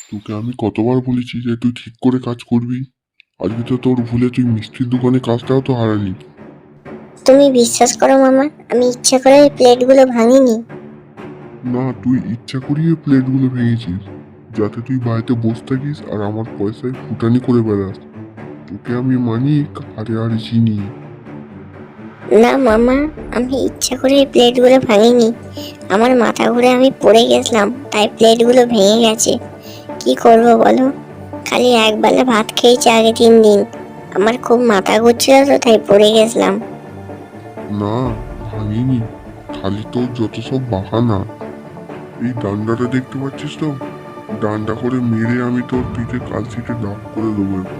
তোকে আমি কতবার বলেছি যে তুই ঠিক করে কাজ করবি। আজকে তো তোর ভুলে তুই মিষ্টির দোকানে কাজটাও তো হারালি। তুমি বিশ্বাস করো মামা, আমি ইচ্ছা করে ওই প্লেটগুলো ভাঙিনি। না, তুই ইচ্ছা করিয়ে প্লেটগুলো ভেঙেছিস, যাতে তুই বাড়িতে বসে থাকিস আর আমার পয়সায় ফুটানি করে বেড়াস। তোকে আমি মানি কারে আর চিনি। না মামা, আমি ইচ্ছা করে এই প্লেটগুলো ভাঙিনি। আমার মাথা ঘুরে আমি পড়ে গেছিলাম, তাই প্লেটগুলো ভেঙে গেছে। কি করব বলো? খালি একবেলা ভাত খেয়েছি আগে 3 দিন। আমার খুব মাথা ঘুরছিল তো, তাই পড়ে গেছিলাম। না, ভাঙিনি, খালি তোর যত সব বাহানা। এই ডান্ডাটা দেখতে পাচ্ছিস তো? ডান্ডা করে মেরে আমি তোর পিঠে কালচিটে দাগ করে দেবো এবার।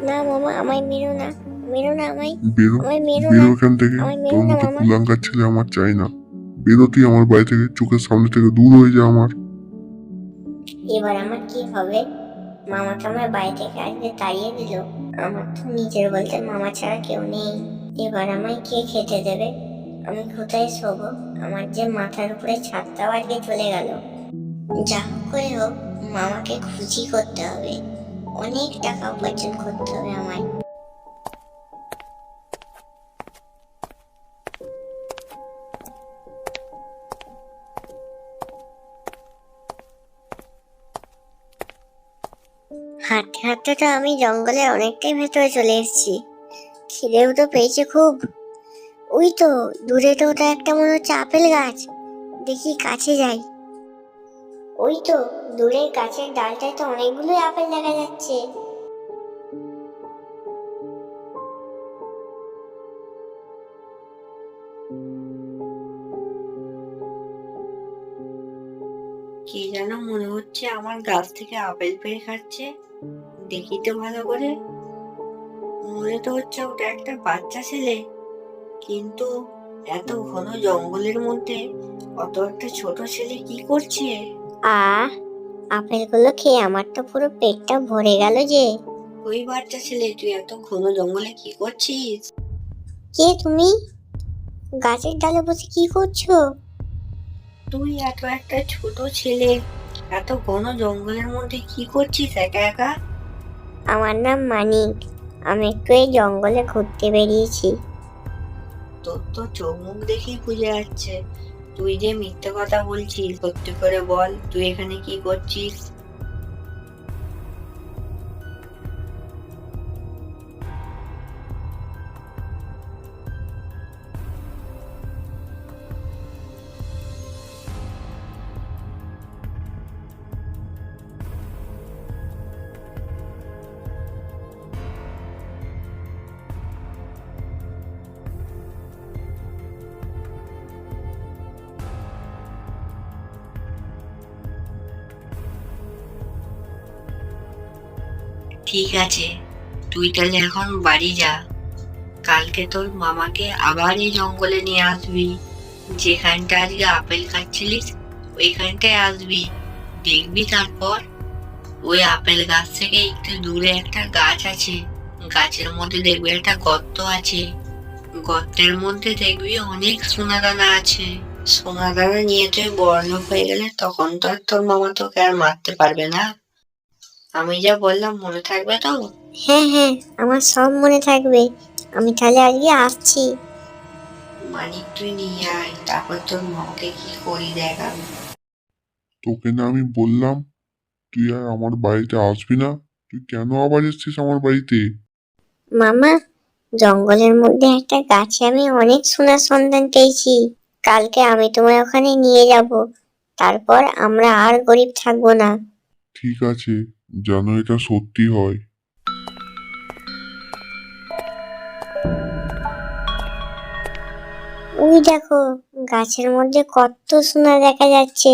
না মামা, আমায় মেরো না, মেরো না আমায়, বেরো, আমায় মেরো না, বেরো এখান থেকে। আমায় মেরো তোর না মতো মামা। কুলাঙ্গার ছেলে আমার চাই না। বেরো তুই আমার বাড়ি থেকে, চোখের সামনে থেকে দূর হয়ে যা আমার। এবার আমার কি হবে? মামাকে আমার বাড়ি থেকে আজকে তাড়িয়ে দিল। আমার তো নিজের বলতে মামা ছাড়া কেউ নেই। এবার আমায় কে খেতে দেবে? আমি কোথায় শোবো? আমার যে মাথার উপরে ছাদটাও আজকে চলে গেল। যা করে হোক, মামাকে খুশি করতে হবে। অনেক টাকা উপার্জন করতে হবে আমায়। হাঁটতে হাঁটতে তো আমি জঙ্গলে অনেকটাই ভেতরে চলে এসেছি। খিদেও তো পেয়েছে খুব। ওই তো দূরে তো ওটা একটা মনে হচ্ছে আপেল গাছ। দেখি কাছে যাই। ওই তো দূরে গাছের ডালটায় তো অনেকগুলোই আপেল দেখা যাচ্ছে। কি যেন মনে হচ্ছে আমার গাছ থেকে আপেল পেড়ে খাচ্ছে। দেখি তো ভালো করে। মনে তো হচ্ছে ওটা একটা বাচ্চা ছেলে, কিন্তু এত ঘন জঙ্গলের মধ্যে অত একটা ছোট ছেলে কি করছে? আহ, আপেলগুলো খেয়ে আমার তো পুরো পেটটা ভরে গেল যে। ওই বাচ্চা ছেলে, তুই এত ঘন জঙ্গলে কি করছিস? কে তুমি? গাছের ডালে বসে কি করছো? তুই এত একটা ছোট ছেলে এত ঘন জঙ্গলের মধ্যে কি করছিস একা একা? আমার নাম মানিক। আমি একটু এই জঙ্গলে ঘুরতে বেরিয়েছি। তোর তো চোখ মুখ দেখেই বুঝে যাচ্ছে তুই যে মিথ্যে কথা বলছিস। সত্যি করে বল, তুই এখানে কি করছিস? ঠিক আছে, তুই তাহলে এখন বাড়ি যা। কালকে তোর মামাকে আবার এই জঙ্গলে নিয়ে আসবি। যেখানটা আজকে আপেল খাচ্ছিলিস ওইখানটায় আসবি। দেখবি তারপর ওই আপেল গাছ থেকে একটু দূরে একটা গাছ আছে। গাছের মধ্যে দেখবি একটা গর্ত আছে। গর্তের মধ্যে দেখবি অনেক সোনাদানা আছে। সোনাদানা নিয়ে তুই বড়লোক হয়ে গেলে তখন তো আর তোর মামা তোকে আর মারতে পারবে না। আমি যা বললাম মনে থাকবে তো? হ্যাঁ হ্যাঁ, আমার সব মনে থাকবে। আমি তাহলে আজকে আসছি। মানিক, তুই নিয়ে আয়, তারপর তোর মাকে কি করি দেখ আমি। তোকে না আমি বললাম তুই আর আমার বাড়িতে আসবি না? তুই কেন আবার এসছিস আমার বাড়িতে? মামা, জঙ্গলের মধ্যে একটা গাছে আমি অনেক সোনার সন্ধান পেয়েছি। কালকে আমি তোমায় ওখানে নিয়ে যাব। তারপর আমরা আর গরিব থাকবো না। ঠিক আছে, যেন এটা সত্যি হয়। ওই দেখো, গাছের মধ্যে কত সোনা দেখা যাচ্ছে।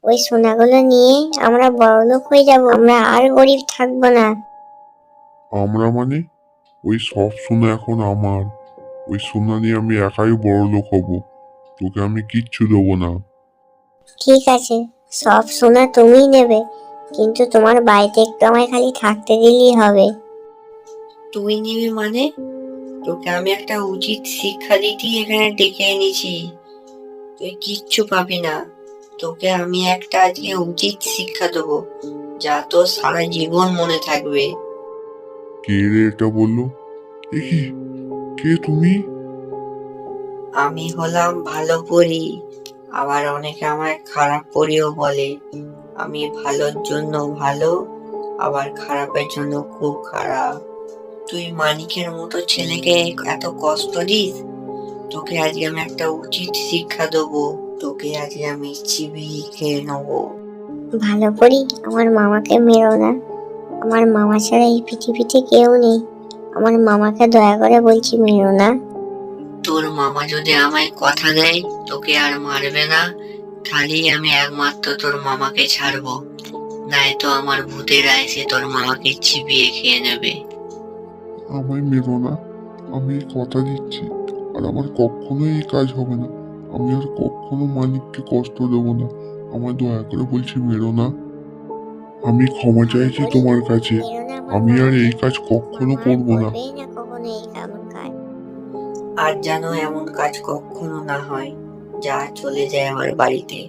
ওই সোনাগুলো নিয়ে আমরা বড়লোক হয়ে যাব, আমরা আর গরিব থাকবো না। আমরা মানে? ওই সব সোনা এখন আমার। ওই সোনা নিয়ে আমি একাই বড় লোক হব। তোকে আমি কিচ্ছু দেবো না। ঠিক আছে, সব সোনা তুমিই নেবে, কিন্তু তোমার বাড়িতে একটু আমায় খালি থাকতে দিলেই হবে। তুই নিবি মানে? তোকে আমি একটা উচিত শিক্ষা দিতেই এখানে ডেকে এনেছি। তুই কিচ্ছু পাবি না। তোকে আমি একটা আজকে উচিত শিক্ষা দেবো, যা তোর সারা জীবন মনে থাকবে। কে রে এটা বললো? এ কি? কে তুমি? আমি হলাম ভালো পরী, আবার অনেকে আমায় খারাপ পরীও বলে। আমি ভালোর জন্য ভালো, আবার খারাপের জন্য খুব খারাপ। তুই মানিকের মতো ছেলেকে এত কষ্ট দিস, তোকে আজকে আমি একটা উচিত শিক্ষা দেবো। তোকে আজকে আমি চিবিয়ে খেয়ে নেবো। ভালো করি আমার মামাকে মেরো না। আমার মামা ছাড়া এই পৃথিবীতে কেউ নেই। আমার মামাকে দয়া করে বলছি মেরো না। তোর মামা যদি আমায় কথা দেয় তোকে আর মারবে না, তাহলেই আমি একমাত্র তোর মামাকে ছাড়বো, নয়তো আমার ভূতেরা এসে তোর মামাকে চিবিয়ে খেয়ে নেবে। আমায় মেরো না, আমি এই কথা দিচ্ছি। আর আমার কখনোই এই কাজ হবে না। আমি আর কখনো মানিককে কষ্ট দেবো না। আমায় দয়া করে বলছি মেরো না। আমি ক্ষমা চাইছি তোমার কাছে। মেরো না আমার আমি আর মামাকে। এই কাজ কখনো মামা আর করবো না। করবেই না কখনো এই এমন কাজ। আর যেন এমন কাজ কখনো না হয়। যা, চলে যায় আমার বাড়িতে।